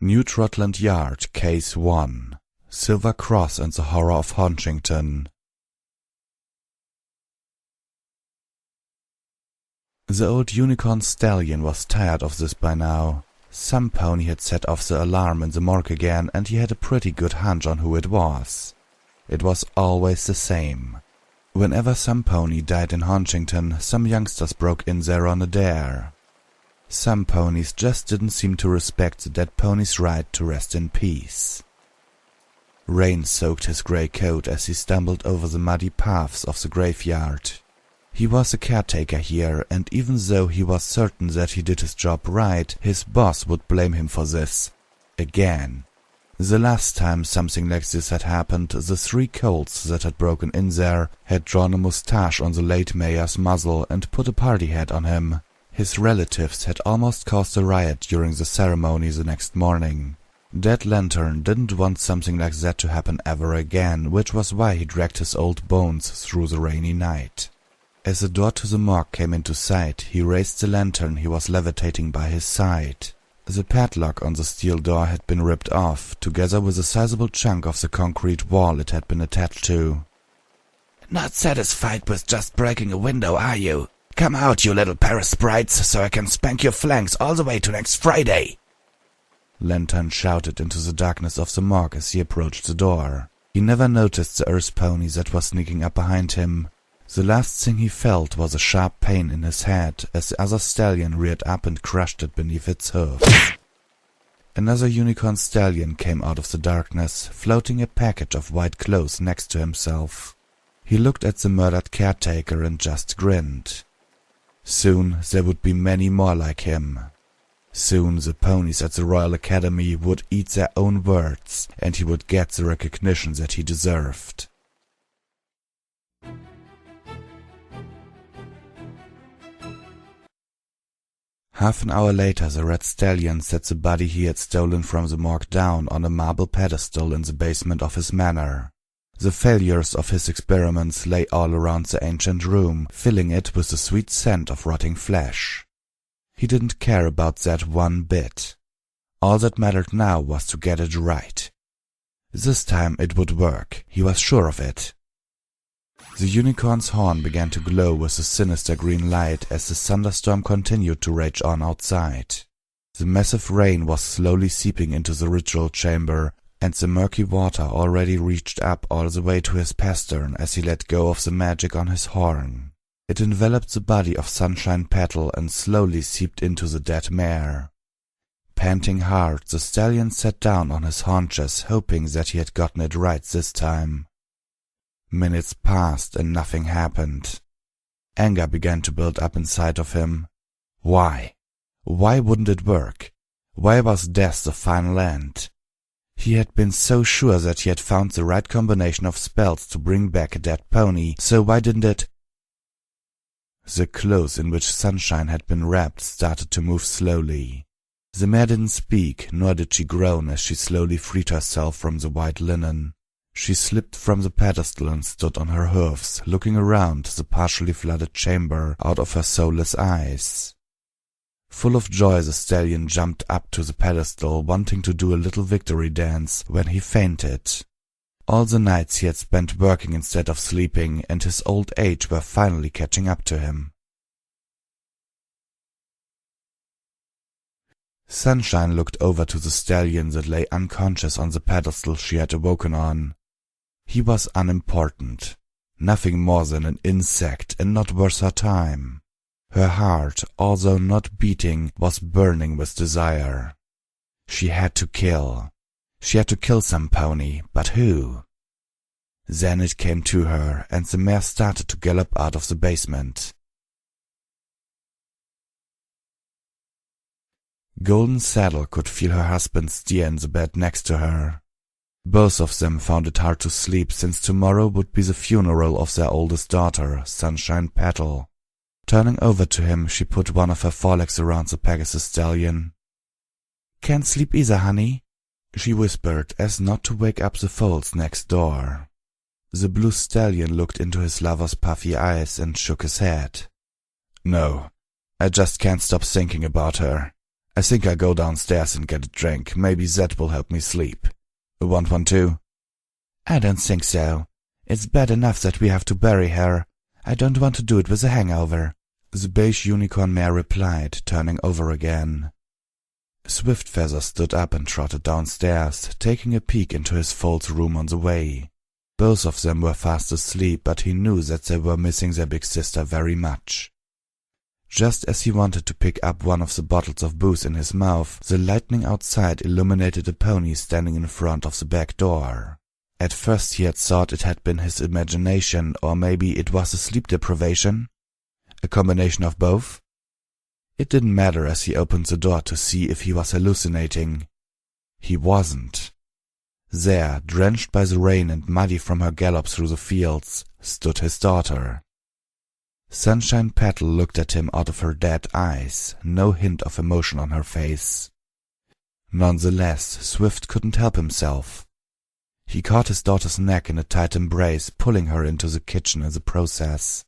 New Trottland Yard, Case 1. Silver Cross and the Horror of Haunchington. The old unicorn stallion was tired of this by now. Some pony had set off the alarm in the morgue again, and he had a pretty good hunch on who it was. It was always the same. Whenever some pony died in Haunchington, some youngsters broke in there on a dare. Some ponies just didn't seem to respect the dead pony's right to rest in peace. Rain soaked his grey coat as he stumbled over the muddy paths of the graveyard. He was a caretaker here, and even though he was certain that he did his job right, his boss would blame him for this. Again. The last time something like this had happened, the three colts that had broken in there had drawn a moustache on the late mayor's muzzle and put a party hat on him. His relatives had almost caused a riot during the ceremony the next morning. Dead Lantern didn't want something like that to happen ever again, which was why he dragged his old bones through the rainy night. As the door to the morgue came into sight, he raised the lantern he was levitating by his side. The padlock on the steel door had been ripped off, together with a sizable chunk of the concrete wall it had been attached to. "Not satisfied with just breaking a window, are you? Come out, you little pair of sprites, so I can spank your flanks all the way to next Friday!" Lantern shouted into the darkness of the morgue as he approached the door. He never noticed the earth pony that was sneaking up behind him. The last thing he felt was a sharp pain in his head as the other stallion reared up and crushed it beneath its hooves. Another unicorn stallion came out of the darkness, floating a package of white clothes next to himself. He looked at the murdered caretaker and just grinned. Soon there would be many more like him. Soon the ponies at the Royal Academy would eat their own words, and he would get the recognition that he deserved. Half an hour later, the red stallion set the body he had stolen from the morgue down on a marble pedestal in the basement of his manor. The failures of his experiments lay all around the ancient room, filling it with the sweet scent of rotting flesh. He didn't care about that one bit. All that mattered now was to get it right. This time it would work, he was sure of it. The unicorn's horn began to glow with a sinister green light as the thunderstorm continued to rage on outside. The massive rain was slowly seeping into the ritual chamber, and the murky water already reached up all the way to his pastern as he let go of the magic on his horn. It enveloped the body of Sunshine Petal and slowly seeped into the dead mare. Panting hard, the stallion sat down on his haunches, hoping that he had gotten it right this time. Minutes passed and nothing happened. Anger began to build up inside of him. Why? Why wouldn't it work? Why was death the final end? He had been so sure that he had found the right combination of spells to bring back a dead pony, so why didn't it? The clothes in which Sunshine had been wrapped started to move slowly. The mare didn't speak, nor did she groan as she slowly freed herself from the white linen. She slipped from the pedestal and stood on her hooves, looking around the partially flooded chamber out of her soulless eyes. Full of joy, the stallion jumped up to the pedestal, wanting to do a little victory dance, when he fainted. All the nights he had spent working instead of sleeping, and his old age were finally catching up to him. Sunshine looked over to the stallion that lay unconscious on the pedestal she had awoken on. He was unimportant, nothing more than an insect and not worth her time. Her heart, although not beating, was burning with desire. She had to kill. She had to kill some pony, but who? Then it came to her, and the mare started to gallop out of the basement. Golden Saddle could feel her husband steer in the bed next to her. Both of them found it hard to sleep, since tomorrow would be the funeral of their oldest daughter, Sunshine Petal. Turning over to him, she put one of her forelegs around the Pegasus stallion. "Can't sleep either, honey," she whispered, as not to wake up the foals next door. The blue stallion looked into his lover's puffy eyes and shook his head. "No, I just can't stop thinking about her. I I think I'll go downstairs and get a drink. Maybe that will help me sleep. Want one too? I don't think so. It's bad enough that we have to bury her. I don't want to do it with a hangover. The beige unicorn mare replied, turning over again. Swiftfeather stood up and trotted downstairs, taking a peek into his foal's room on the way. Both of them were fast asleep, but he knew that they were missing their big sister very much. Just as he wanted to pick up one of the bottles of booze in his mouth, the lightning outside illuminated a pony standing in front of the back door. At first he had thought it had been his imagination, or maybe it was a sleep deprivation. A combination of both? It didn't matter as he opened the door to see if he was hallucinating. He wasn't. There, drenched by the rain and muddy from her gallop through the fields, stood his daughter. Sunshine Petal looked at him out of her dead eyes, no hint of emotion on her face. Nonetheless, Swift couldn't help himself. He caught his daughter's neck in a tight embrace, pulling her into the kitchen in the process.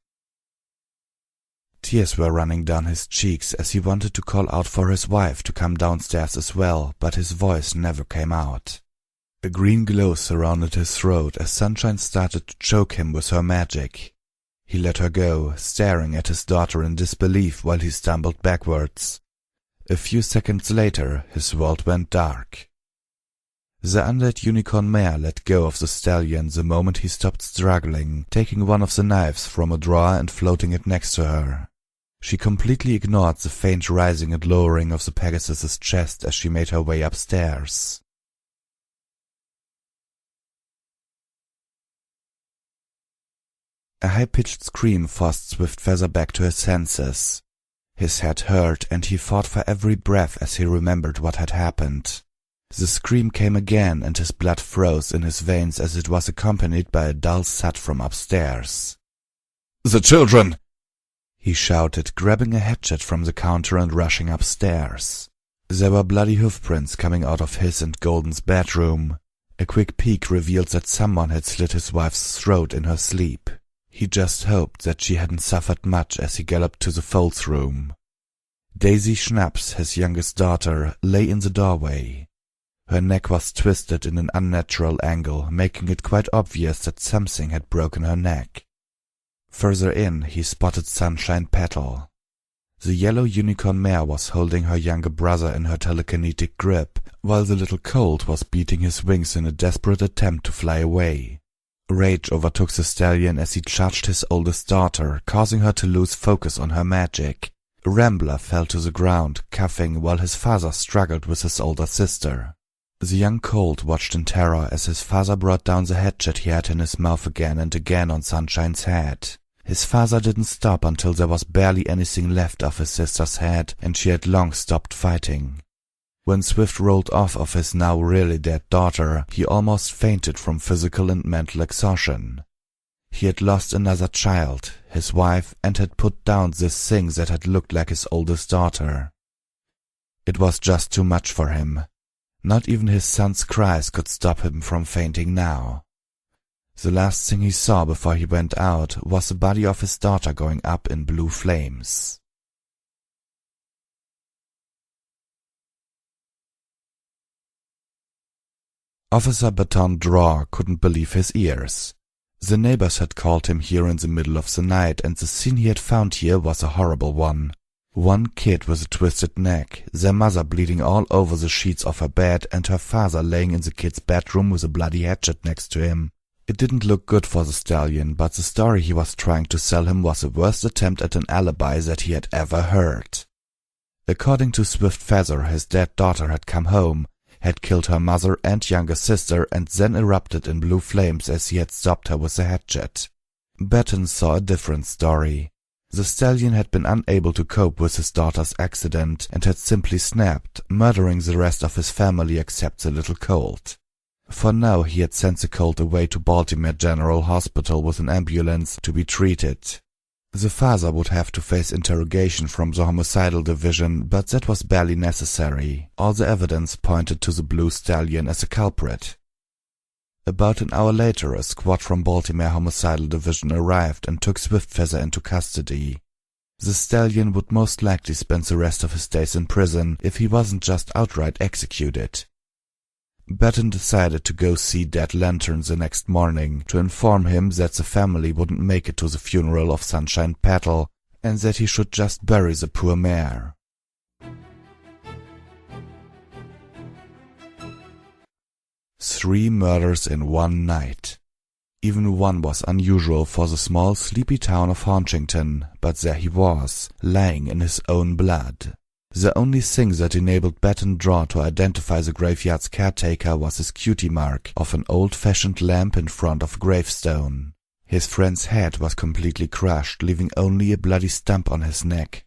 Tears were running down his cheeks as he wanted to call out for his wife to come downstairs as well, but his voice never came out. A green glow surrounded his throat as Sunshine started to choke him with her magic. He let her go, staring at his daughter in disbelief while he stumbled backwards. A few seconds later, his world went dark. The undead unicorn mare let go of the stallion the moment he stopped struggling, taking one of the knives from a drawer and floating it next to her. She completely ignored the faint rising and lowering of the Pegasus's chest as she made her way upstairs. A high-pitched scream forced Swiftfeather back to his senses. His head hurt, and he fought for every breath as he remembered what had happened. The scream came again, and his blood froze in his veins as it was accompanied by a dull thud from upstairs. "The children!" he shouted, grabbing a hatchet from the counter and rushing upstairs. There were bloody hoofprints coming out of his and Golden's bedroom. A quick peek revealed that someone had slit his wife's throat in her sleep. He just hoped that she hadn't suffered much as he galloped to the foal's room. Daisy Schnaps, his youngest daughter, lay in the doorway. Her neck was twisted in an unnatural angle, making it quite obvious that something had broken her neck. Further in, he spotted Sunshine Petal. The yellow unicorn mare was holding her younger brother in her telekinetic grip, while the little colt was beating his wings in a desperate attempt to fly away. Rage overtook the stallion as he charged his oldest daughter, causing her to lose focus on her magic. Rambler fell to the ground, coughing, while his father struggled with his older sister. The young colt watched in terror as his father brought down the hatchet he had in his mouth again and again on Sunshine's head. His father didn't stop until there was barely anything left of his sister's head, and she had long stopped fighting. When Swift rolled off of his now really dead daughter, he almost fainted from physical and mental exhaustion. He had lost another child, his wife, and had put down this thing that had looked like his oldest daughter. It was just too much for him. Not even his son's cries could stop him from fainting now. The last thing he saw before he went out was the body of his daughter going up in blue flames. Officer Baton Draw couldn't believe his ears. The neighbors had called him here in the middle of the night, and the scene he had found here was a horrible one. One kid with a twisted neck, their mother bleeding all over the sheets of her bed, and her father laying in the kid's bedroom with a bloody hatchet next to him. It didn't look good for the stallion, but the story he was trying to sell him was the worst attempt at an alibi that he had ever heard. According to Swiftfeather, his dead daughter had come home, had killed her mother and younger sister, and then erupted in blue flames as he had stopped her with a hatchet. Baton saw a different story. The stallion had been unable to cope with his daughter's accident and had simply snapped, murdering the rest of his family except the little colt. For now he had sent the colt away to Baltimore General Hospital with an ambulance to be treated. The father would have to face interrogation from the homicidal division, but that was barely necessary. All the evidence pointed to the blue stallion as a culprit. About an hour later, a squad from Baltimore Homicidal Division arrived and took Swiftfeather into custody. The stallion would most likely spend the rest of his days in prison if he wasn't just outright executed. Batten decided to go see Dead Lantern the next morning to inform him that the family wouldn't make it to the funeral of Sunshine Petal and that he should just bury the poor mare. Three murders in one night. Even one was unusual for the small, sleepy town of Haunchington, but there he was, lying in his own blood. The only thing that enabled Batten Draw to identify the graveyard's caretaker was his cutie mark of an old-fashioned lamp in front of a gravestone. His friend's head was completely crushed, leaving only a bloody stump on his neck.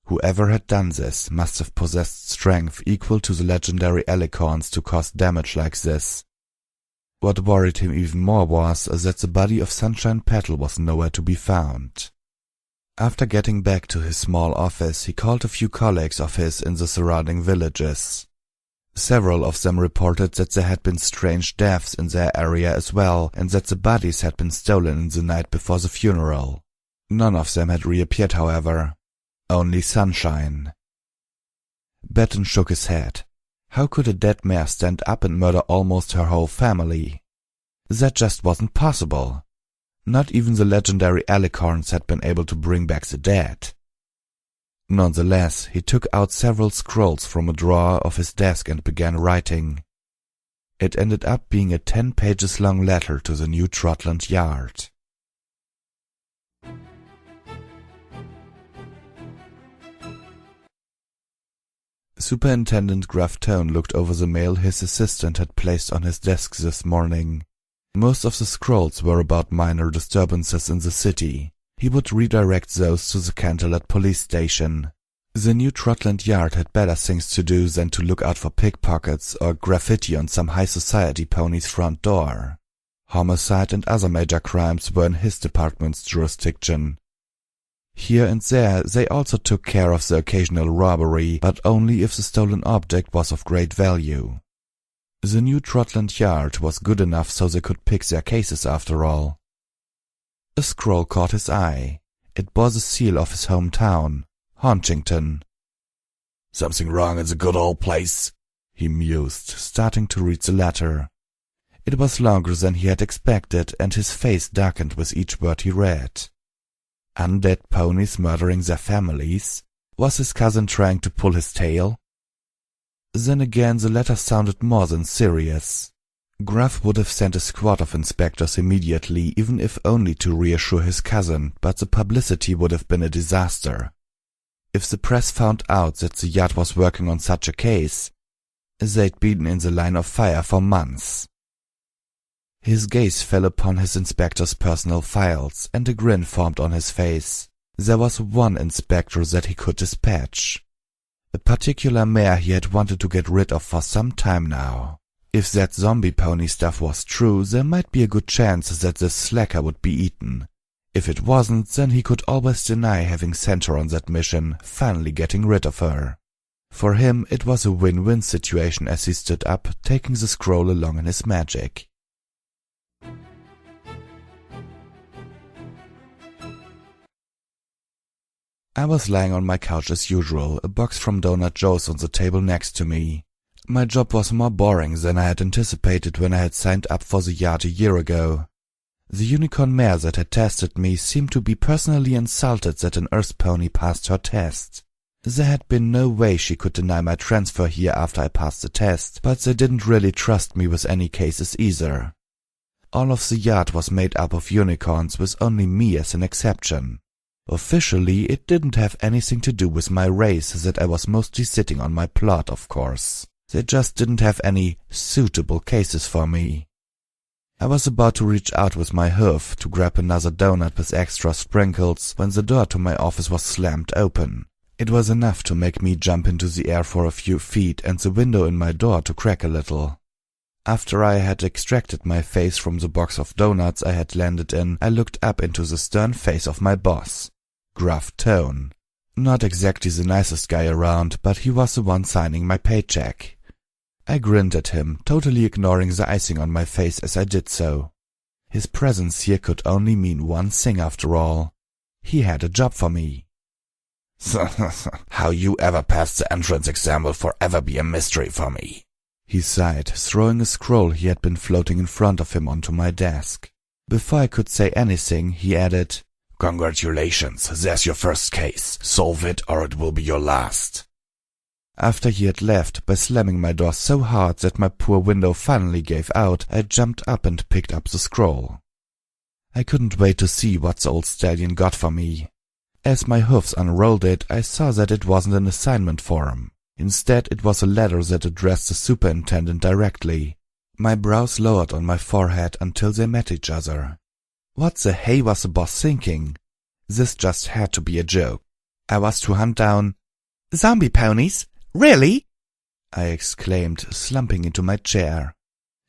Whoever had done this must have possessed strength equal to the legendary alicorns to cause damage like this. What worried him even more was that the body of Sunshine Petal was nowhere to be found. After getting back to his small office, he called a few colleagues of his in the surrounding villages. Several of them reported that there had been strange deaths in their area as well, and that the bodies had been stolen in the night before the funeral. None of them had reappeared, however. Only Sunshine. Batten shook his head. How could a dead mare stand up and murder almost her whole family? That just wasn't possible. Not even the legendary alicorns had been able to bring back the dead. Nonetheless, he took out several scrolls from a drawer of his desk and began writing. It ended up being a 10 pages long letter to the new Trottland yard. Superintendent Gruff Tone looked over the mail his assistant had placed on his desk this morning. Most of the scrolls were about minor disturbances in the city. He would redirect those to the Canterlot police station. The new Trottland yard had better things to do than to look out for pickpockets or graffiti on some high society pony's front door. Homicide and other major crimes were in his department's jurisdiction. Here and there they also took care of the occasional robbery, but only if the stolen object was of great value. The new Trottland yard was good enough so they could pick their cases after all. A scroll caught his eye. It bore the seal of his hometown, Haunchington. "Something wrong in the good old place," he mused, starting to read the letter. It was longer than he had expected, and his face darkened with each word he read. Undead ponies murdering their families? Was his cousin trying to pull his tail? Then again, the letter sounded more than serious. Gruff would have sent a squad of inspectors immediately, even if only to reassure his cousin, but the publicity would have been a disaster. If the press found out that the yard was working on such a case, they'd been in the line of fire for months. His gaze fell upon his inspector's personal files, and a grin formed on his face. There was one inspector that he could dispatch. A particular mare he had wanted to get rid of for some time now. If that zombie pony stuff was true, there might be a good chance that this slacker would be eaten. If it wasn't, then he could always deny having sent her on that mission, finally getting rid of her. For him, it was a win-win situation as he stood up, taking the scroll along in his magic. I was lying on my couch as usual, a box from Donut Joe's on the table next to me. My job was more boring than I had anticipated when I had signed up for the yard a year ago. The unicorn mare that had tested me seemed to be personally insulted that an Earth pony passed her test. There had been no way she could deny my transfer here after I passed the test, but they didn't really trust me with any cases either. All of the yard was made up of unicorns, with only me as an exception. Officially, it didn't have anything to do with my race, that I was mostly sitting on my plot, of course. They just didn't have any suitable cases for me. I was about to reach out with my hoof to grab another donut with extra sprinkles when the door to my office was slammed open. It was enough to make me jump into the air for a few feet and the window in my door to crack a little. After I had extracted my face from the box of donuts I had landed in, I looked up into the stern face of my boss, Gruff Tone. Not exactly the nicest guy around, but he was the one signing my paycheck. I grinned at him, totally ignoring the icing on my face as I did so. His presence here could only mean one thing after all. He had a job for me. How you ever passed the entrance exam will forever be a mystery for me. He sighed, throwing a scroll he had been floating in front of him onto my desk. Before I could say anything, he added, Congratulations, there's your first case. Solve it or it will be your last. After he had left, by slamming my door so hard that my poor window finally gave out, I jumped up and picked up the scroll. I couldn't wait to see what the old stallion got for me. As my hoofs unrolled it, I saw that it wasn't an assignment form. Instead, it was a letter that addressed the superintendent directly. My brows lowered on my forehead until they met each other. What the hey was the boss thinking? This just had to be a joke. I was to hunt down zombie ponies? Really? I exclaimed, slumping into my chair.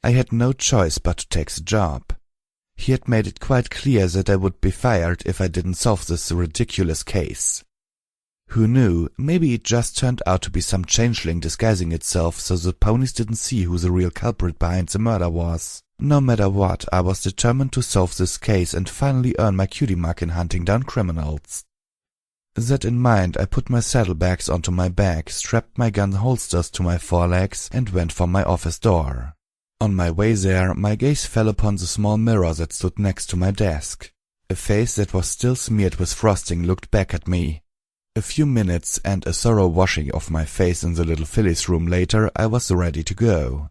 I had no choice but to take the job. He had made it quite clear that I would be fired if I didn't solve this ridiculous case. Who knew, maybe it just turned out to be some changeling disguising itself so the ponies didn't see who the real culprit behind the murder was. No matter what, I was determined to solve this case and finally earn my cutie mark in hunting down criminals. That in mind, I put my saddlebags onto my back, strapped my gun holsters to my forelegs, and went for my office door. On my way there, my gaze fell upon the small mirror that stood next to my desk. A face that was still smeared with frosting looked back at me. A few minutes and a thorough washing of my face in the little Phyllis room later, I was ready to go.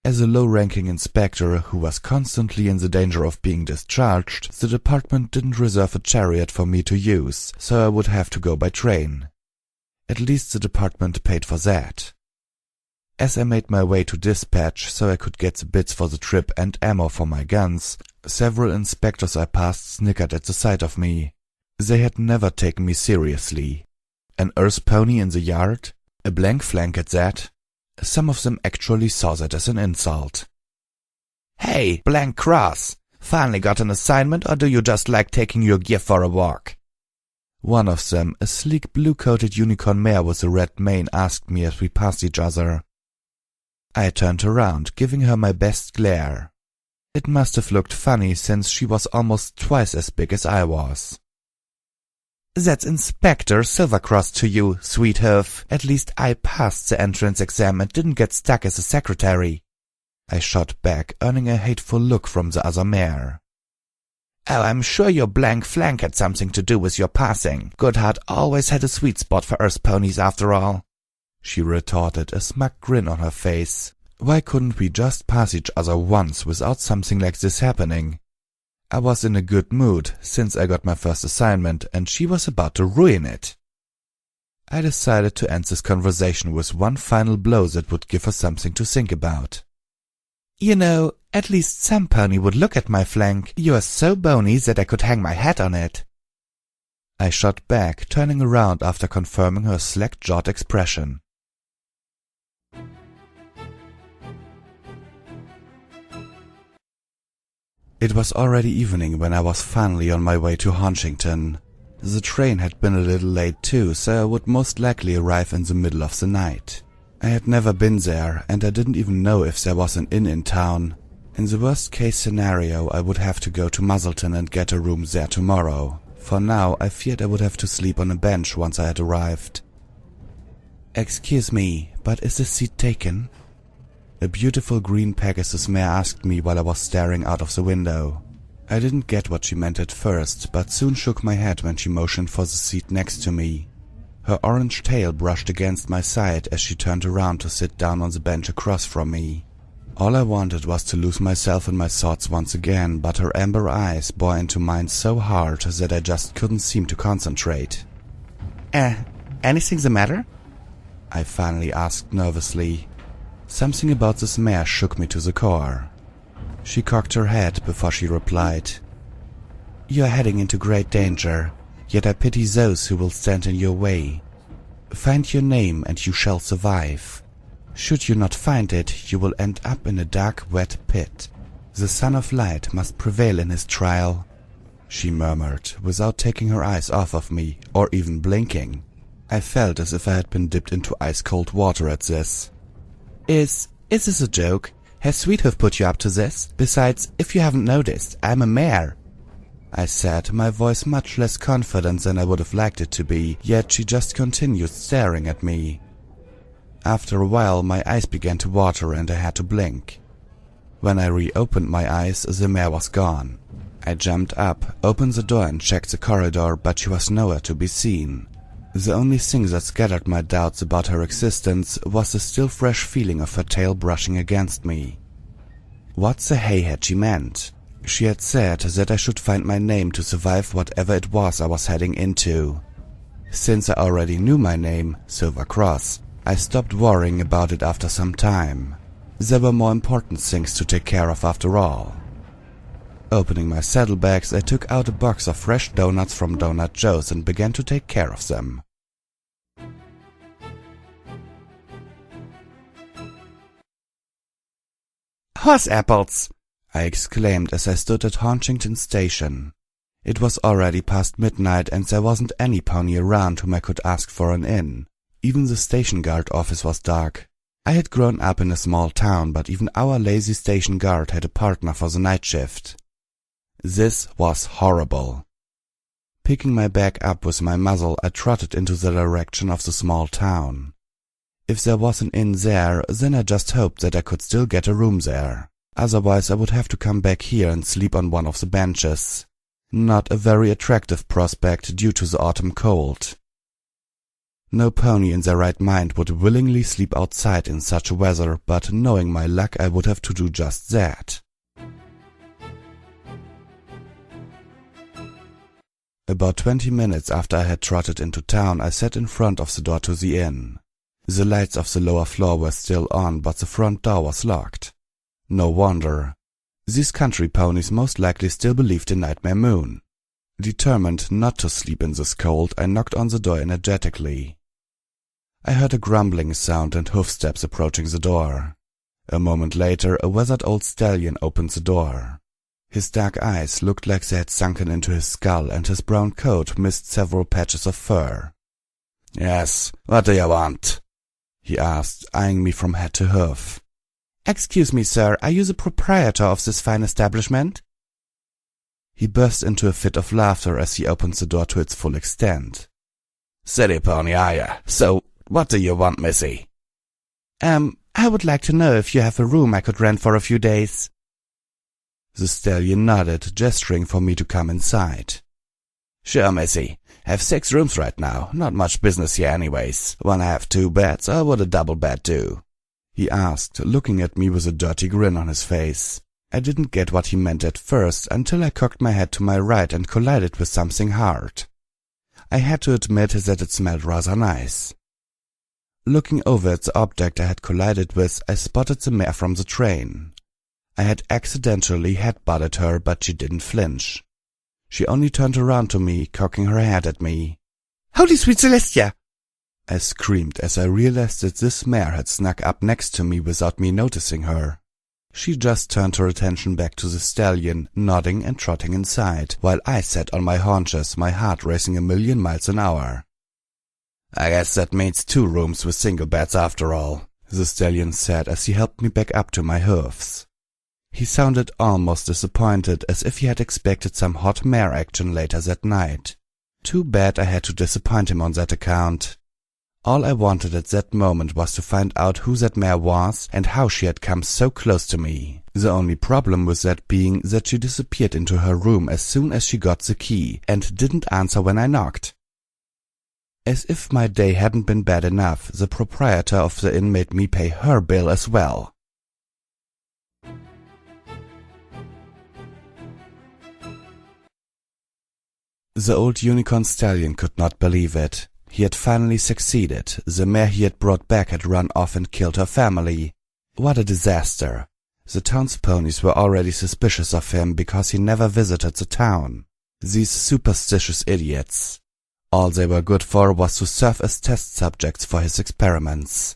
As a low-ranking inspector who was constantly in the danger of being discharged, the department didn't reserve a chariot for me to use, so I would have to go by train. At least the department paid for that. As I made my way to dispatch so I could get the bits for the trip and ammo for my guns, several inspectors I passed snickered at the sight of me. They had never taken me seriously. An Earth pony in the yard? A blank flank at that? Some of them actually saw that as an insult. Hey, blank cross! Finally got an assignment, or do you just like taking your gear for a walk? One of them, a sleek blue-coated unicorn mare with a red mane, asked me as we passed each other. I turned around, giving her my best glare. It must have looked funny since she was almost twice as big as I was. That's Inspector Silvercross to you, sweet hoof. At least I passed the entrance exam and didn't get stuck as a secretary. I shot back, earning a hateful look from the other mare. Oh, I'm sure your blank flank had something to do with your passing. Goodhart always had a sweet spot for Earth ponies after all. She retorted, a smug grin on her face. Why couldn't we just pass each other once without something like this happening? I was in a good mood, since I got my first assignment, and she was about to ruin it. I decided to end this conversation with one final blow that would give her something to think about. You know, at least some pony would look at my flank. You are so bony that I could hang my hat on it. I shot back, turning around after confirming her slack-jawed expression. It was already evening when I was finally on my way to Haunchington. The train had been a little late too, so I would most likely arrive in the middle of the night. I had never been there, and I didn't even know if there was an inn in town. In the worst-case scenario, I would have to go to Muzzleton and get a room there tomorrow. For now, I feared I would have to sleep on a bench once I had arrived. "Excuse me, but is the seat taken?" A beautiful green Pegasus mare asked me while I was staring out of the window. I didn't get what she meant at first, but soon shook my head when she motioned for the seat next to me. Her orange tail brushed against my side as she turned around to sit down on the bench across from me. All I wanted was to lose myself in my thoughts once again, but her amber eyes bore into mine so hard that I just couldn't seem to concentrate. Anything the matter?" I finally asked nervously. Something about this mare shook me to the core. She cocked her head before she replied, "You are heading into great danger, yet I pity those who will stand in your way. Find your name and you shall survive. Should you not find it, you will end up in a dark, wet pit. The Son of Light must prevail in his trial," she murmured, without taking her eyes off of me, or even blinking. I felt as if I had been dipped into ice-cold water at this. Is this a joke? Has Sweethoof put you up to this? Besides, if you haven't noticed, I'm a mare." I said, my voice much less confident than I would have liked it to be, yet she just continued staring at me. After a while, my eyes began to water and I had to blink. When I reopened my eyes, the mare was gone. I jumped up, opened the door and checked the corridor, but she was nowhere to be seen. The only thing that scattered my doubts about her existence was the still fresh feeling of her tail brushing against me. What the hay had she meant? She had said that I should find my name to survive whatever it was I was heading into. Since I already knew my name, Silver Cross, I stopped worrying about it after some time. There were more important things to take care of after all. Opening my saddlebags, I took out a box of fresh donuts from Donut Joe's and began to take care of them. Horse apples! I exclaimed as I stood at Haunchington station. It was already past midnight and there wasn't any pony around whom I could ask for an inn. Even the station guard office was dark. I had grown up in a small town, but even our lazy station guard had a partner for the night shift. This was horrible. Picking my bag up with my muzzle, I trotted into the direction of the small town. If there was an inn there, then I just hoped that I could still get a room there. Otherwise I would have to come back here and sleep on one of the benches. Not a very attractive prospect due to the autumn cold. No pony in their right mind would willingly sleep outside in such weather, but knowing my luck I would have to do just that. About 20 minutes after I had trotted into town, I sat in front of the door to the inn. The lights of the lower floor were still on, but the front door was locked. No wonder. These country ponies most likely still believed in Nightmare Moon. Determined not to sleep in this cold, I knocked on the door energetically. I heard a grumbling sound and hoofsteps approaching the door. A moment later, a weathered old stallion opened the door. His dark eyes looked like they had sunken into his skull, and his brown coat missed several patches of fur. "Yes, what do you want?" he asked, eyeing me from head to hoof. "Excuse me, sir, are you the proprietor of this fine establishment?" He burst into a fit of laughter as he opened the door to its full extent. "City pony, are ya? So, what do you want, missy?" I would like to know if you have a room I could rent for a few days." The stallion nodded, gesturing for me to come inside. "Sure, missy. Have 6 rooms right now. Not much business here anyways. Wanna have 2 beds, or would a double bed do?" he asked, looking at me with a dirty grin on his face. I didn't get what he meant at first, until I cocked my head to my right and collided with something hard. I had to admit that it smelled rather nice. Looking over at the object I had collided with, I spotted the mare from the train. I had accidentally headbutted her, but she didn't flinch. She only turned around to me, cocking her head at me. "Holy sweet Celestia!" I screamed as I realized that this mare had snuck up next to me without me noticing her. She just turned her attention back to the stallion, nodding and trotting inside, while I sat on my haunches, my heart racing 1,000,000 miles an hour. "I guess that means 2 rooms with single beds after all," the stallion said as he helped me back up to my hoofs. He sounded almost disappointed, as if he had expected some hot mare action later that night. Too bad I had to disappoint him on that account. All I wanted at that moment was to find out who that mare was and how she had come so close to me. The only problem with that being that she disappeared into her room as soon as she got the key and didn't answer when I knocked. As if my day hadn't been bad enough, the proprietor of the inn made me pay her bill as well. The old unicorn stallion could not believe it. He had finally succeeded. The mare he had brought back had run off and killed her family. What a disaster. The town's ponies were already suspicious of him because he never visited the town. These superstitious idiots. All they were good for was to serve as test subjects for his experiments.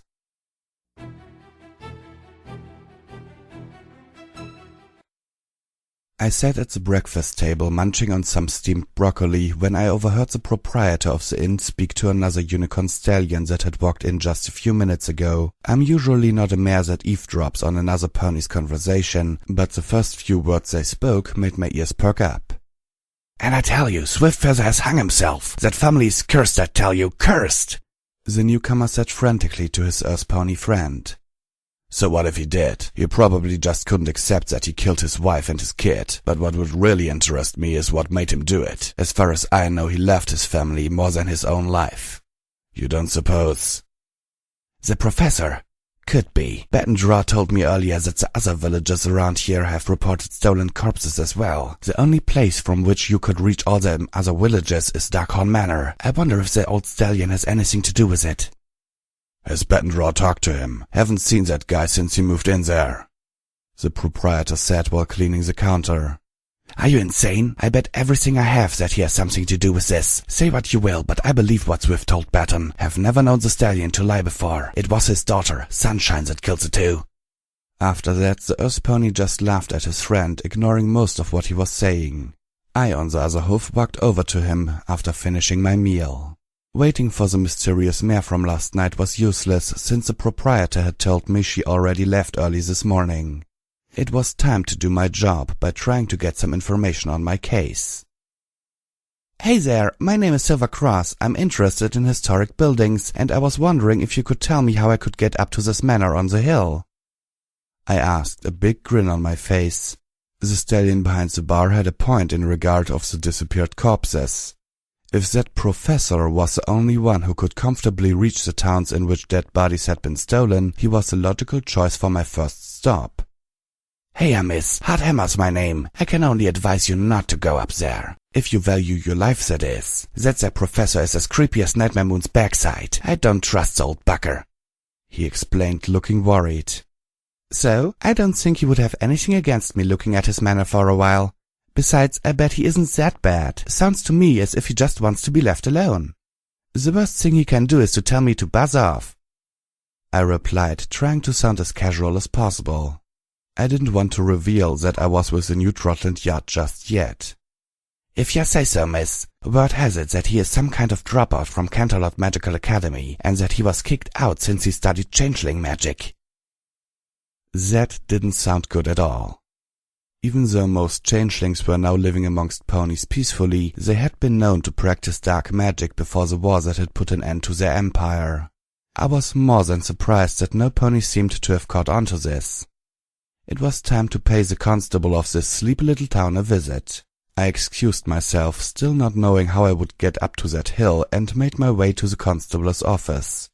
I sat at the breakfast table munching on some steamed broccoli when I overheard the proprietor of the inn speak to another unicorn stallion that had walked in just a few minutes ago. I'm usually not a mare that eavesdrops on another pony's conversation, but the first few words they spoke made my ears perk up. And I tell you, Swiftfeather has hung himself. That family's cursed, I tell you, cursed. The newcomer said frantically to his Earth pony friend. So what if he did? He probably just couldn't accept that he killed his wife and his kid. But what would really interest me is what made him do it. As far as I know, he loved his family more than his own life. You don't suppose? The professor? Could be. Bettendra told me earlier that the other villagers around here have reported stolen corpses as well. The only place from which you could reach all the other villages is Darkhorn Manor. I wonder if the old stallion has anything to do with it. Has Bettendra talked to him? Haven't seen that guy since he moved in there, the proprietor said while cleaning the counter. Are you insane? I bet everything I have that he has something to do with this. Say what you will, but I believe what Swift told Baton. Have never known the stallion to lie before. It was his daughter, Sunshine, that killed the two. After that, the Earth pony just laughed at his friend, ignoring most of what he was saying. I, on the other hoof, walked over to him after finishing my meal. Waiting for the mysterious mare from last night was useless, since the proprietor had told me she already left early this morning. It was time to do my job by trying to get some information on my case. Hey there, my name is Silver Cross. I'm interested in historic buildings, and I was wondering if you could tell me how I could get up to this manor on the hill. I asked, a big grin on my face. The stallion behind the bar had a point in regard of the disappeared corpses. If that professor was the only one who could comfortably reach the towns in which dead bodies had been stolen, he was the logical choice for my first stop. Hey, miss, Hardhammer's my name. I can only advise you not to go up there. If you value your life, that is. That professor is as creepy as Nightmare Moon's backside. I don't trust the old bucker, he explained, looking worried. So, I don't think he would have anything against me looking at his manor for a while. Besides, I bet he isn't that bad. Sounds to me as if he just wants to be left alone. The worst thing he can do is to tell me to buzz off, I replied, trying to sound as casual as possible. I didn't want to reveal that I was with the new Trottland yacht just yet. If you say so, miss. Word has it that he is some kind of dropout from Canterlot Magical Academy, and that he was kicked out since he studied changeling magic. That didn't sound good at all. Even though most changelings were now living amongst ponies peacefully, they had been known to practice dark magic before the war that had put an end to their empire. I was more than surprised that no pony seemed to have caught on to this. It was time to pay the constable of this sleepy little town a visit. I excused myself, still not knowing how I would get up to that hill, and made my way to the constable's office.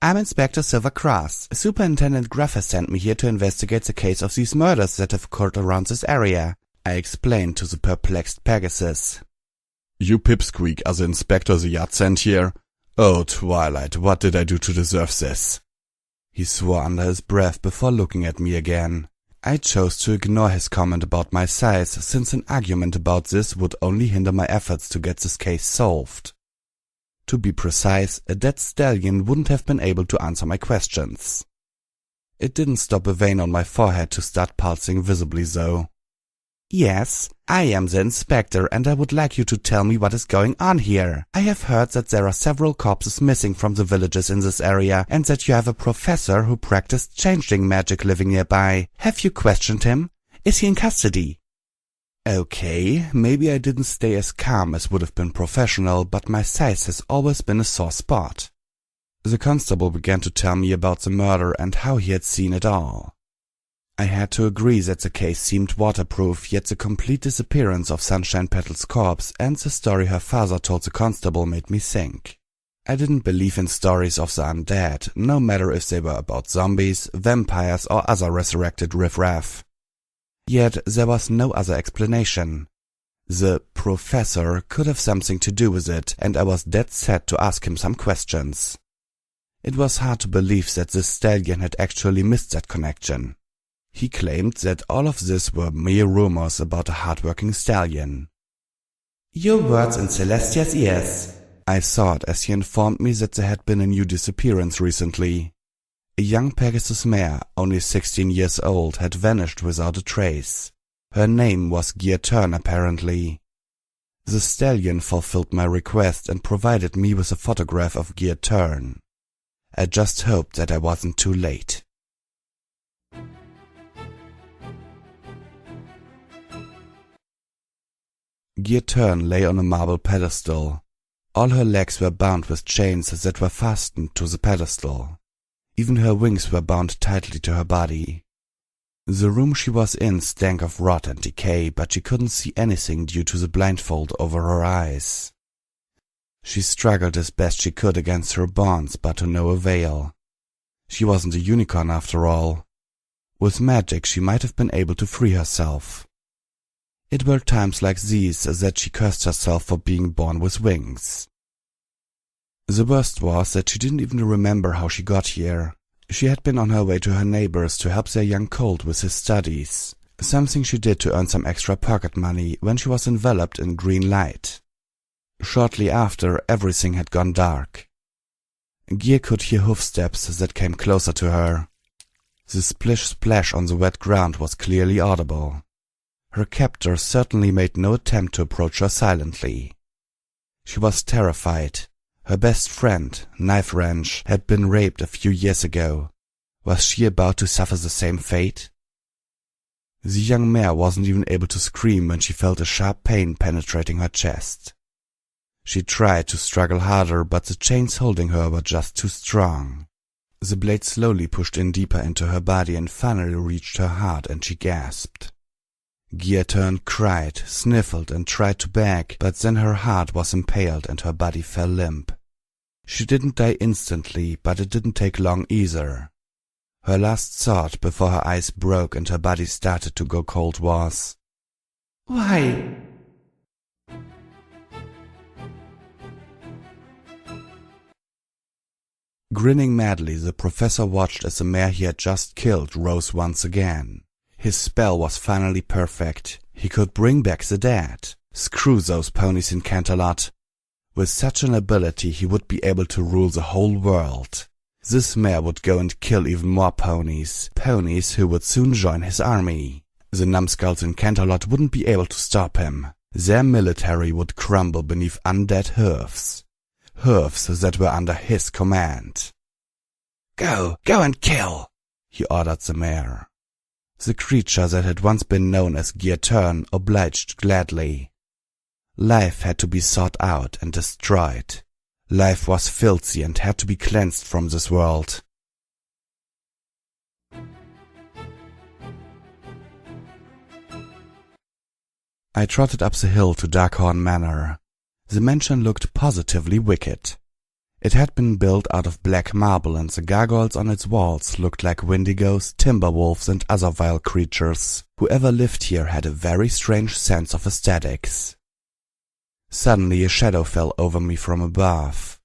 I'm Inspector Silver Cross. Superintendent Gruff has sent me here to investigate the case of these murders that have occurred around this area, I explained to the perplexed Pegasus. You pipsqueak are the inspector the yacht sent here? Oh, Twilight, what did I do to deserve this? He swore under his breath before looking at me again. I chose to ignore his comment about my size, since an argument about this would only hinder my efforts to get this case solved. To be precise, a dead stallion wouldn't have been able to answer my questions. It didn't stop a vein on my forehead to start pulsing visibly, though. Yes, I am the inspector, and I would like you to tell me what is going on here. I have heard that there are several corpses missing from the villages in this area, and that you have a professor who practiced changeling magic living nearby. Have you questioned him? Is he in custody? Okay, maybe I didn't stay as calm as would have been professional, but my size has always been a sore spot. The constable began to tell me about the murder and how he had seen it all. I had to agree that the case seemed waterproof, yet the complete disappearance of Sunshine Petal's corpse and the story her father told the constable made me think. I didn't believe in stories of the undead, no matter if they were about zombies, vampires, or other resurrected riffraff. Yet there was no other explanation. The professor could have something to do with it, and I was dead set to ask him some questions. It was hard to believe that the stallion had actually missed that connection. He claimed that all of this were mere rumors about a hard-working stallion. Your words in Celestia's ears, I thought as he informed me that there had been a new disappearance recently. A young Pegasus mare, only 16 years old, had vanished without a trace. Her name was Gearturn, apparently. The stallion fulfilled my request and provided me with a photograph of Gearturn. I just hoped that I wasn't too late. Gear-Turn lay on a marble pedestal. All her legs were bound with chains that were fastened to the pedestal. Even her wings were bound tightly to her body. The room she was in stank of rot and decay, but she couldn't see anything due to the blindfold over her eyes. She struggled as best she could against her bonds, but to no avail. She wasn't a unicorn after all. With magic she might have been able to free herself. It were times like these that she cursed herself for being born with wings. The worst was that she didn't even remember how she got here. She had been on her way to her neighbors to help their young colt with his studies, something she did to earn some extra pocket money when she was enveloped in green light. Shortly after, everything had gone dark. Gear could hear hoofsteps that came closer to her. The splish-splash on the wet ground was clearly audible. Her captor certainly made no attempt to approach her silently. She was terrified. Her best friend, Knife Wrench, had been raped a few years ago. Was she about to suffer the same fate? The young mare wasn't even able to scream when she felt a sharp pain penetrating her chest. She tried to struggle harder, but the chains holding her were just too strong. The blade slowly pushed in deeper into her body and finally reached her heart, and she gasped. Gear-Turn cried, sniffled, and tried to beg, but then her heart was impaled and her body fell limp. She didn't die instantly, but it didn't take long either. Her last thought before her eyes broke and her body started to go cold was, "Why?" Grinning madly, the professor watched as the mare he had just killed rose once again. His spell was finally perfect. He could bring back the dead. Screw those ponies in Canterlot. With such an ability, he would be able to rule the whole world. This mare would go and kill even more ponies who would soon join his army. The numbskulls in Canterlot wouldn't be able to stop him. Their military would crumble beneath undead hoofs that were under his command. Go and kill," he ordered the mare. The creature that had once been known as Gear-Turn obliged gladly. Life had to be sought out and destroyed. Life was filthy and had to be cleansed from this world. I trotted up the hill to Darkhorn Manor. The mansion looked positively wicked. It had been built out of black marble, and the gargoyles on its walls looked like Wendigos, Timberwolves, and other vile creatures. Whoever lived here had a very strange sense of aesthetics. Suddenly a shadow fell over me from above.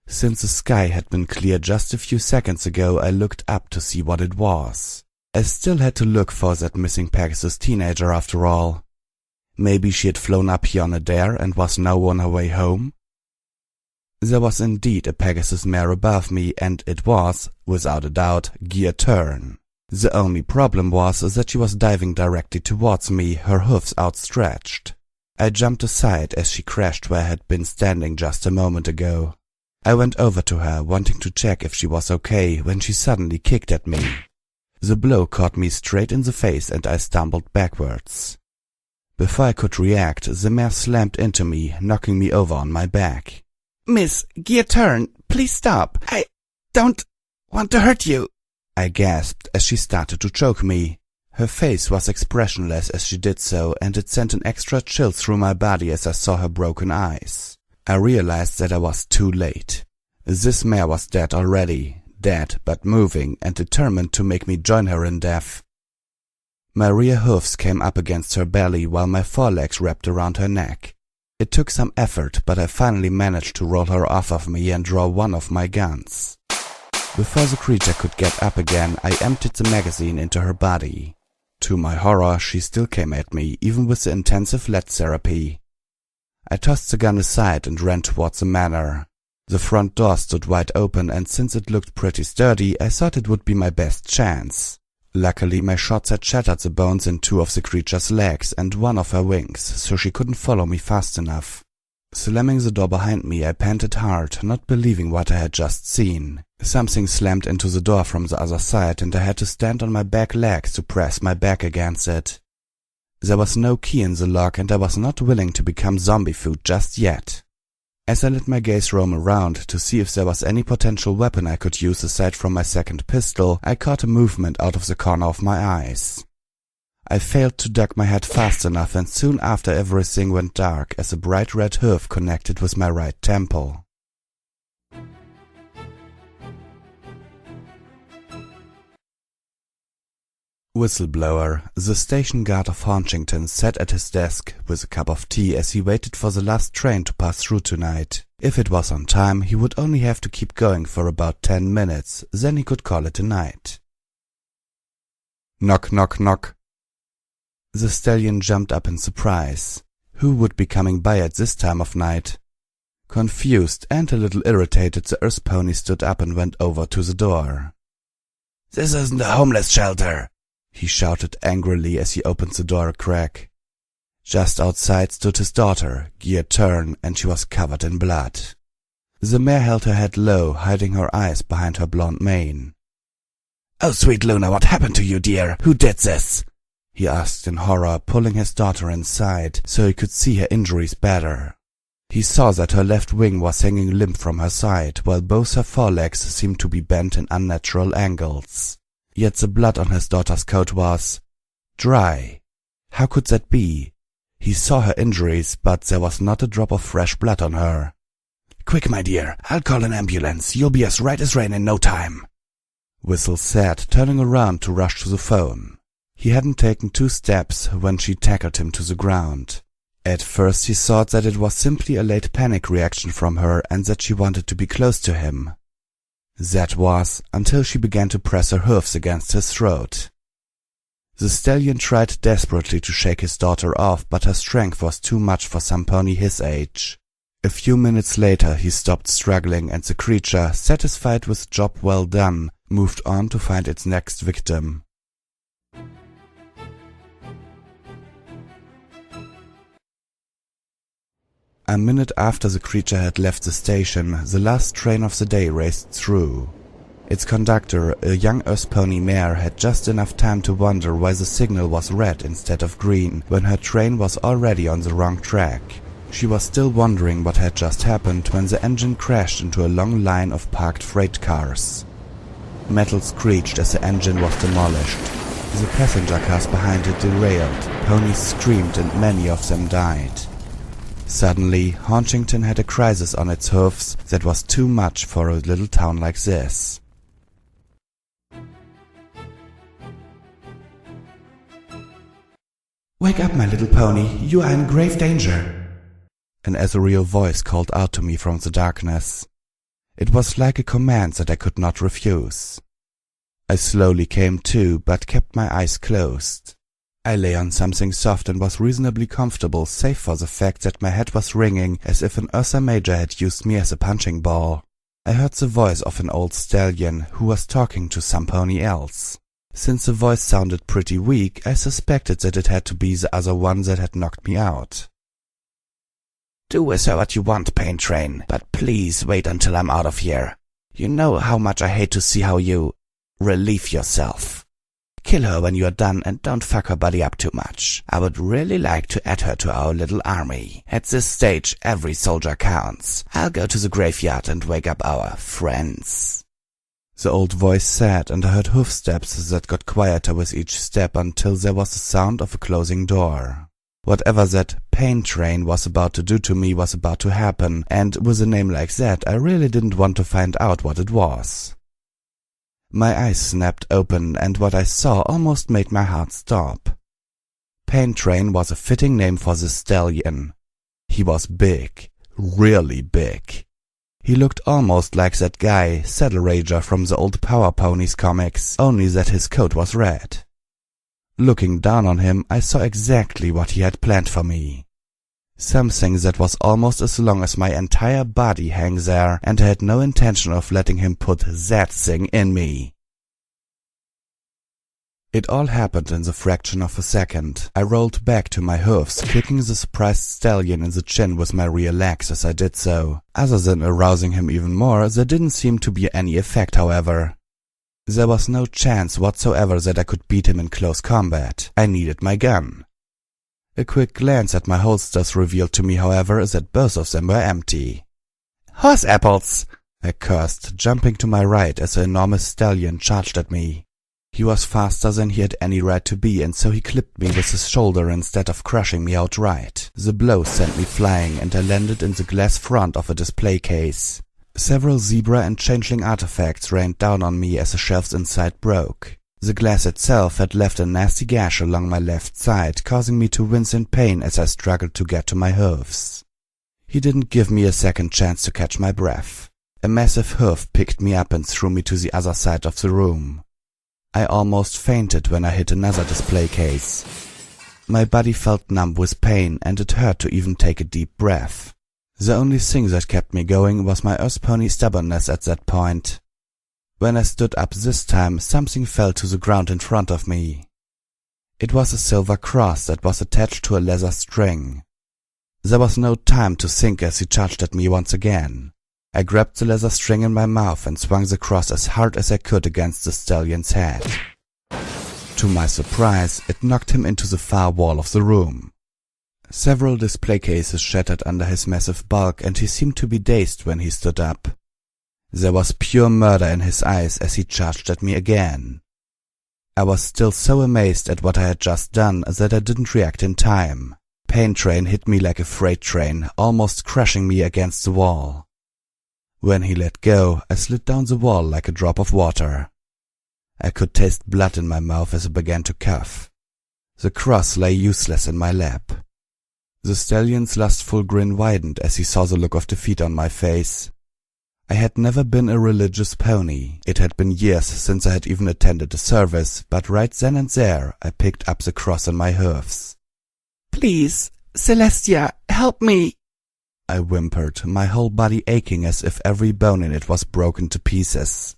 Since the sky had been clear just a few seconds ago, I looked up to see what it was. I still had to look for that missing Pegasus teenager after all. Maybe she had flown up here on a dare and was now on her way home? There was indeed a Pegasus mare above me, and it was, without a doubt, Gear-Turn. The only problem was that she was diving directly towards me, her hoofs outstretched. I jumped aside as she crashed where I had been standing just a moment ago. I went over to her, wanting to check if she was okay, when she suddenly kicked at me. The blow caught me straight in the face and I stumbled backwards. Before I could react, the mare slammed into me, knocking me over on my back. "Miss Gear-Turn, please stop. I don't want to hurt you," I gasped as she started to choke me. Her face was expressionless as she did so, and it sent an extra chill through my body as I saw her broken eyes. I realized that I was too late. This mare was dead already, dead but moving and determined to make me join her in death. My rear hoofs came up against her belly while my forelegs wrapped around her neck. It took some effort, but I finally managed to roll her off of me and draw one of my guns. Before the creature could get up again, I emptied the magazine into her body. To my horror, she still came at me, even with the intensive lead therapy. I tossed the gun aside and ran towards the manor. The front door stood wide open, and since it looked pretty sturdy, I thought it would be my best chance. Luckily, my shots had shattered the bones in two of the creature's legs and one of her wings, so she couldn't follow me fast enough. Slamming the door behind me, I panted hard, not believing what I had just seen. Something slammed into the door from the other side, and I had to stand on my back legs to press my back against it. There was no key in the lock, and I was not willing to become zombie food just yet. As I let my gaze roam around to see if there was any potential weapon I could use aside from my second pistol, I caught a movement out of the corner of my eyes. I failed to duck my head fast enough, and soon after everything went dark as a bright red hoof connected with my right temple. Whistleblower. The station guard of Haunchington sat at his desk with a cup of tea as he waited for the last train to pass through tonight. If it was on time, he would only have to keep going for about 10 minutes, then he could call it a night. Knock, knock, knock. The stallion jumped up in surprise. Who would be coming by at this time of night? Confused and a little irritated, the earth pony stood up and went over to the door. "This isn't a homeless shelter," he shouted angrily as he opened the door a crack. Just outside stood his daughter, gear turned, and she was covered in blood. The mare held her head low, hiding her eyes behind her blonde mane. "Oh, sweet Luna, what happened to you, dear? Who did this?" he asked in horror, pulling his daughter inside so he could see her injuries better. He saw that her left wing was hanging limp from her side, while both her forelegs seemed to be bent in unnatural angles. Yet the blood on his daughter's coat was dry. How could that be? He saw her injuries, but there was not a drop of fresh blood on her. "Quick, my dear, I'll call an ambulance. You'll be as right as rain in no time," Whistle said, turning around to rush to the phone. He hadn't taken 2 steps when she tackled him to the ground. At first he thought that it was simply a late panic reaction from her and that she wanted to be close to him. That was, until she began to press her hoofs against his throat. The stallion tried desperately to shake his daughter off, but her strength was too much for some pony his age. A few minutes later he stopped struggling, and the creature, satisfied with job well done, moved on to find its next victim. A minute after the creature had left the station, the last train of the day raced through. Its conductor, a young earth pony mare, had just enough time to wonder why the signal was red instead of green when her train was already on the wrong track. She was still wondering what had just happened when the engine crashed into a long line of parked freight cars. Metal screeched as the engine was demolished. The passenger cars behind it derailed, ponies screamed, and many of them died. Suddenly, Haunchington had a crisis on its hoofs that was too much for a little town like this. "Wake up, my little pony. You are in grave danger," an ethereal voice called out to me from the darkness. It was like a command that I could not refuse. I slowly came to, but kept my eyes closed. I lay on something soft and was reasonably comfortable, save for the fact that my head was ringing as if an Ursa Major had used me as a punching ball. I heard the voice of an old stallion who was talking to some pony else. Since the voice sounded pretty weak, I suspected that it had to be the other one that had knocked me out. "Do with her what you want, Pain Train, but please wait until I'm out of here. You know how much I hate to see how you relieve yourself. Kill her when you're done and don't fuck her body up too much. I would really like to add her to our little army. At this stage, every soldier counts. I'll go to the graveyard and wake up our friends." The old voice said, and I heard hoofsteps that got quieter with each step until there was the sound of a closing door. Whatever that pain train was about to do to me was about to happen, and with a name like that, I really didn't want to find out what it was. My eyes snapped open, and what I saw almost made my heart stop. Pain Train was a fitting name for the stallion. He was big, really big. He looked almost like that guy, Saddle Rager from the old Power Ponies comics, only that his coat was red. Looking down on him, I saw exactly what he had planned for me. Something that was almost as long as my entire body hang there, and I had no intention of letting him put that thing in me. It all happened in the fraction of a second. I rolled back to my hoofs, kicking the surprised stallion in the chin with my rear legs as I did so. Other than arousing him even more, there didn't seem to be any effect, however. There was no chance whatsoever that I could beat him in close combat. I needed my gun. A quick glance at my holsters revealed to me, however, that both of them were empty. "Horse apples!" I cursed, jumping to my right as an enormous stallion charged at me. He was faster than he had any right to be, and so he clipped me with his shoulder instead of crushing me outright. The blow sent me flying, and I landed in the glass front of a display case. Several zebra and changeling artifacts rained down on me as the shelves inside broke. The glass itself had left a nasty gash along my left side, causing me to wince in pain as I struggled to get to my hooves. He didn't give me a second chance to catch my breath. A massive hoof picked me up and threw me to the other side of the room. I almost fainted when I hit another display case. My body felt numb with pain, and it hurt to even take a deep breath. The only thing that kept me going was my earth pony stubbornness at that point. When I stood up this time, something fell to the ground in front of me. It was a silver cross that was attached to a leather string. There was no time to think as he charged at me once again. I grabbed the leather string in my mouth and swung the cross as hard as I could against the stallion's head. To my surprise, it knocked him into the far wall of the room. Several display cases shattered under his massive bulk, and he seemed to be dazed when he stood up. There was pure murder in his eyes as he charged at me again. I was still so amazed at what I had just done that I didn't react in time. Pain Train hit me like a freight train, almost crushing me against the wall. When he let go, I slid down the wall like a drop of water. I could taste blood in my mouth as I began to cough. The cross lay useless in my lap. The stallion's lustful grin widened as he saw the look of defeat on my face. I had never been a religious pony. It had been years since I had even attended a service, but right then and there I picked up the cross in my hooves. "Please, Celestia, help me!" I whimpered, my whole body aching as if every bone in it was broken to pieces.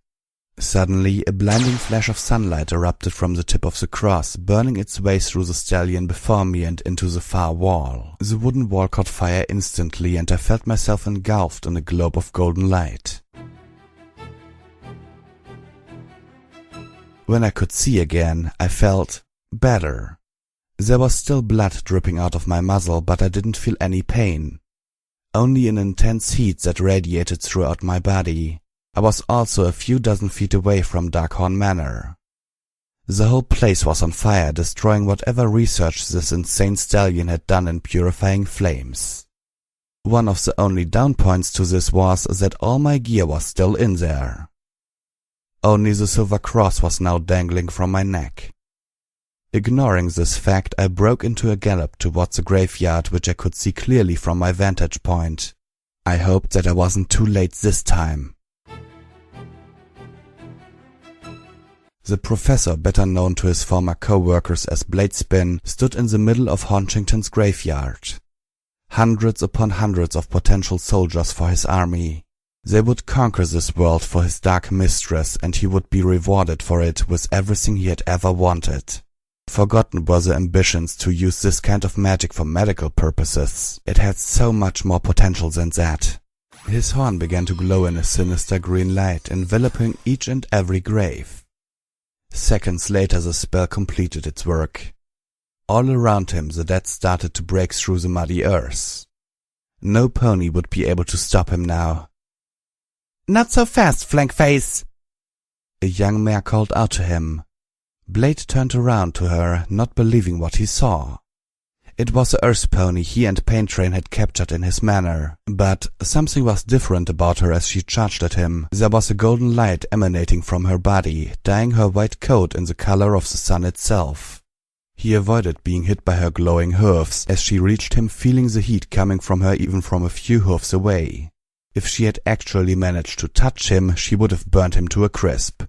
Suddenly, a blinding flash of sunlight erupted from the tip of the cross, burning its way through the stallion before me and into the far wall. The wooden wall caught fire instantly, and I felt myself engulfed in a globe of golden light. When I could see again, I felt better. There was still blood dripping out of my muzzle, but I didn't feel any pain. Only an intense heat that radiated throughout my body. I was also a few dozen feet away from Darkhorn Manor. The whole place was on fire, destroying whatever research this insane stallion had done in purifying flames. One of the only downpoints to this was that all my gear was still in there. Only the silver cross was now dangling from my neck. Ignoring this fact, I broke into a gallop towards the graveyard, which I could see clearly from my vantage point. I hoped that I wasn't too late this time. The professor, better known to his former co-workers as Bladespin, stood in the middle of Haunchington's graveyard. Hundreds upon hundreds of potential soldiers for his army. They would conquer this world for his dark mistress, and he would be rewarded for it with everything he had ever wanted. Forgotten were the ambitions to use this kind of magic for medical purposes. It had so much more potential than that. His horn began to glow in a sinister green light, enveloping each and every grave. Seconds later the spell completed its work. All around him the dead started to break through the muddy earth. No pony would be able to stop him now. "Not so fast, Flankface!" A young mare called out to him. Blade turned around to her, not believing what he saw. It was the earth pony he and Pain Train had captured in his manor, but something was different about her as she charged at him. There was a golden light emanating from her body, dyeing her white coat in the color of the sun itself. He avoided being hit by her glowing hooves as she reached him, feeling the heat coming from her even from a few hooves away. If she had actually managed to touch him, she would have burned him to a crisp.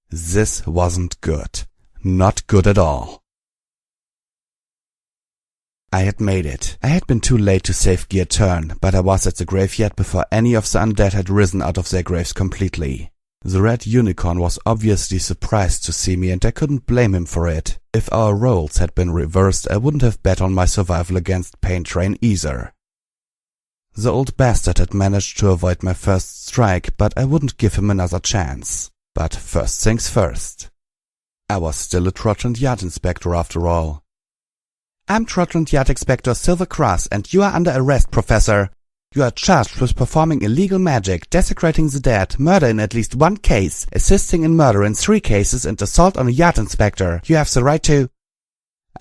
This wasn't good. Not good at all. I had made it. I had been too late to save Gear Turn, but I was at the graveyard before any of the undead had risen out of their graves completely. The red unicorn was obviously surprised to see me, and I couldn't blame him for it. If our roles had been reversed, I wouldn't have bet on my survival against Pain Train either. The old bastard had managed to avoid my first strike, but I wouldn't give him another chance. But first things first. I was still a Trottland yard inspector after all. I'm Trottland Yacht Inspector Silver Cross, and you are under arrest, Professor. You are charged with performing illegal magic, desecrating the dead, murder in at least 1 case, assisting in murder in 3 cases, and assault on a yacht inspector. You have the right to...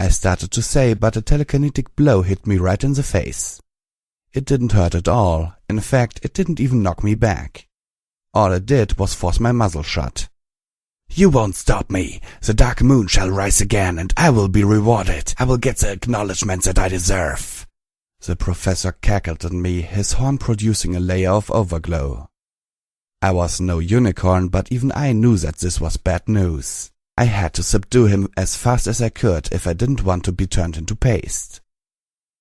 I started to say, but a telekinetic blow hit me right in the face. It didn't hurt at all. In fact, it didn't even knock me back. All it did was force my muzzle shut. You won't stop me. The dark moon shall rise again, and I will be rewarded. I will get the acknowledgement that I deserve. The professor cackled at me, his horn producing a layer of overglow. I was no unicorn, but even I knew that this was bad news. I had to subdue him as fast as I could if I didn't want to be turned into paste.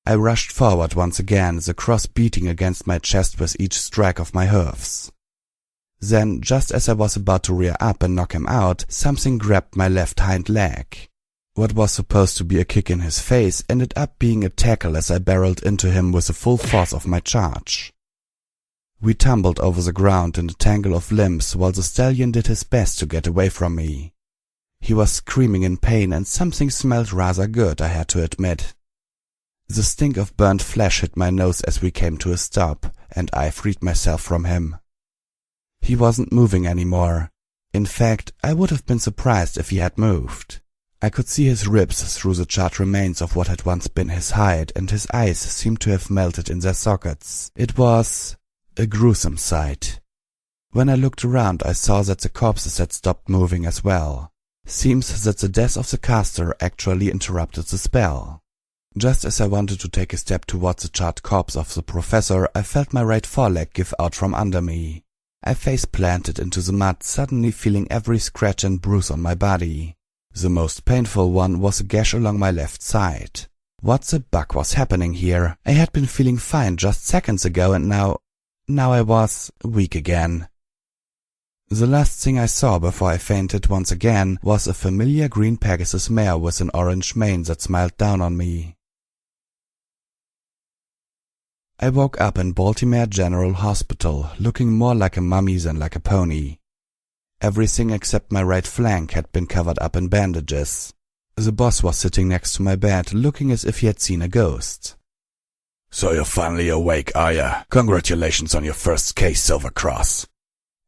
I rushed forward once again, the cross beating against my chest with each strike of my hoofs. Then, just as I was about to rear up and knock him out, something grabbed my left hind leg. What was supposed to be a kick in his face ended up being a tackle as I barreled into him with the full force of my charge. We tumbled over the ground in a tangle of limbs while the stallion did his best to get away from me. He was screaming in pain, and something smelled rather good, I had to admit. The stink of burnt flesh hit my nose as we came to a stop, and I freed myself from him. He wasn't moving anymore. In fact, I would have been surprised if he had moved. I could see his ribs through the charred remains of what had once been his hide, and his eyes seemed to have melted in their sockets. It was a gruesome sight. When I looked around, I saw that the corpses had stopped moving as well. Seems that the death of the caster actually interrupted the spell. Just as I wanted to take a step towards the charred corpse of the professor, I felt my right foreleg give out from under me. I face-planted into the mud, suddenly feeling every scratch and bruise on my body. The most painful one was a gash along my left side. What the buck was happening here? I had been feeling fine just seconds ago, and now I was weak again. The last thing I saw before I fainted once again was a familiar green Pegasus mare with an orange mane that smiled down on me. I woke up in Baltimore General Hospital, looking more like a mummy than like a pony. Everything except my right flank had been covered up in bandages. The boss was sitting next to my bed, looking as if he had seen a ghost. So you're finally awake, are ya? Congratulations on your first case, Silver Cross.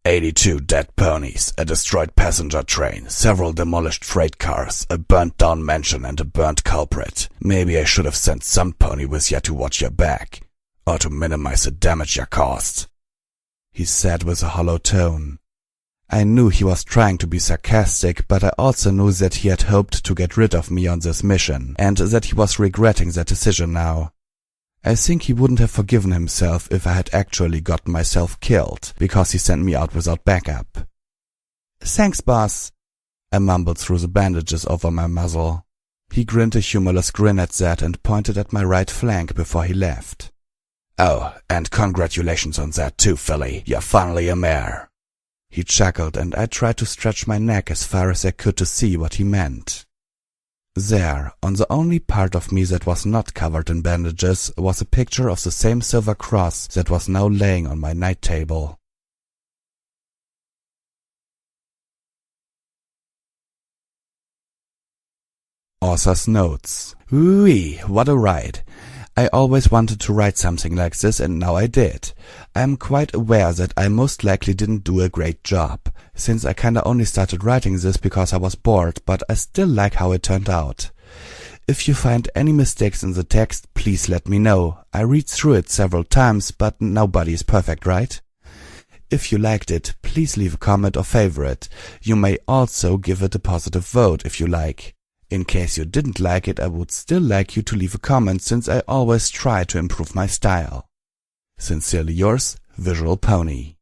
82 dead ponies, a destroyed passenger train, several demolished freight cars, a burnt-down mansion and a burnt culprit. Maybe I should have sent some pony with ya to watch your back, or to minimize the damage ya caused, he said with a hollow tone. I knew he was trying to be sarcastic, but I also knew that he had hoped to get rid of me on this mission, and that he was regretting that decision now. I think he wouldn't have forgiven himself if I had actually gotten myself killed, because he sent me out without backup. Thanks, boss, I mumbled through the bandages over my muzzle. He grinned a humorless grin at that and pointed at my right flank before he left. Oh, and congratulations on that too, Philly. You're finally a mare. He chuckled, and I tried to stretch my neck as far as I could to see what he meant. There, on the only part of me that was not covered in bandages, was a picture of the same silver cross that was now laying on my night table. Author's notes. Whee, what a ride. I always wanted to write something like this, and now I did. I am quite aware that I most likely didn't do a great job, since I kinda only started writing this because I was bored, but I still like how it turned out. If you find any mistakes in the text, please let me know. I read through it several times, but nobody is perfect, right? If you liked it, please leave a comment or favorite. You may also give it a positive vote if you like. In case you didn't like it, I would still like you to leave a comment, since I always try to improve my style. Sincerely yours, Visual Pony.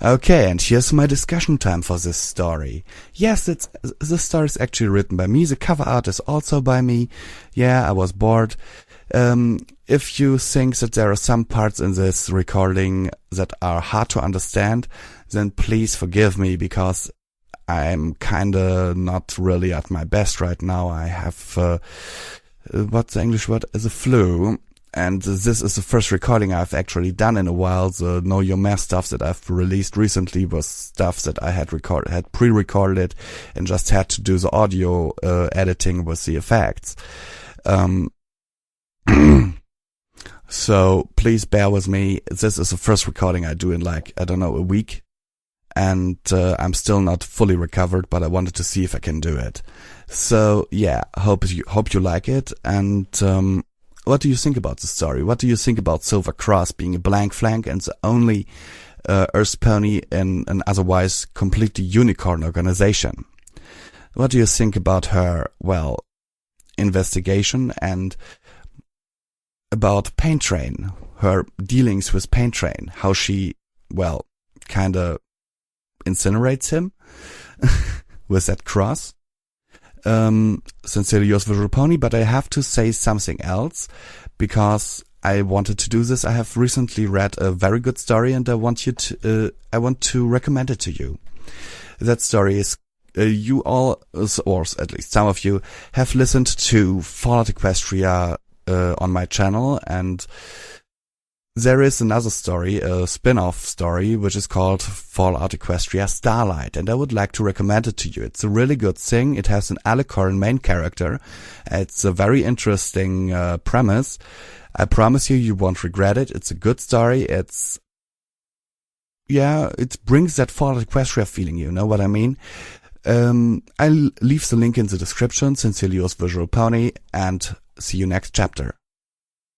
Okay, and here's my discussion time for this story. Yes, the story is actually written by me. The cover art is also by me. Yeah, I was bored. If you think that there are some parts in this recording that are hard to understand, then please forgive me, because I'm kinda not really at my best right now. I have, what's the English word? The flu. And this is the first recording I've actually done in a while. The Know Your Math stuff that I've released recently was stuff that I had pre-recorded and just had to do the audio editing with the effects. So please bear with me. This is the first recording I do in a week. And I'm still not fully recovered, but I wanted to see if I can do it. So yeah, hope you like it. And what do you think about the story? What do you think about Silver Cross being a blank flank and the only Earth pony in an otherwise completely unicorn organization? What do you think about her, investigation and about Pain Train, her dealings with Pain Train, how she, kinda incinerates him with that cross? Sincerely yours, Visual Pony, but I have to say something else because I wanted to do this. I have recently read a very good story and I want to recommend it to you. That story is, you all, or at least some of you, have listened to Fallout Equestria on my channel, and there is another story, a spin-off story, which is called Fallout Equestria Starlight, and I would like to recommend it to you. It's a really good thing. It has an Alicorn main character. It's a very interesting premise. I promise you won't regret it. It's a good story. It brings that Fallout Equestria feeling, you know what I mean? I'll leave the link in the description. Sincerely yours, Visual Pony, and see you next chapter.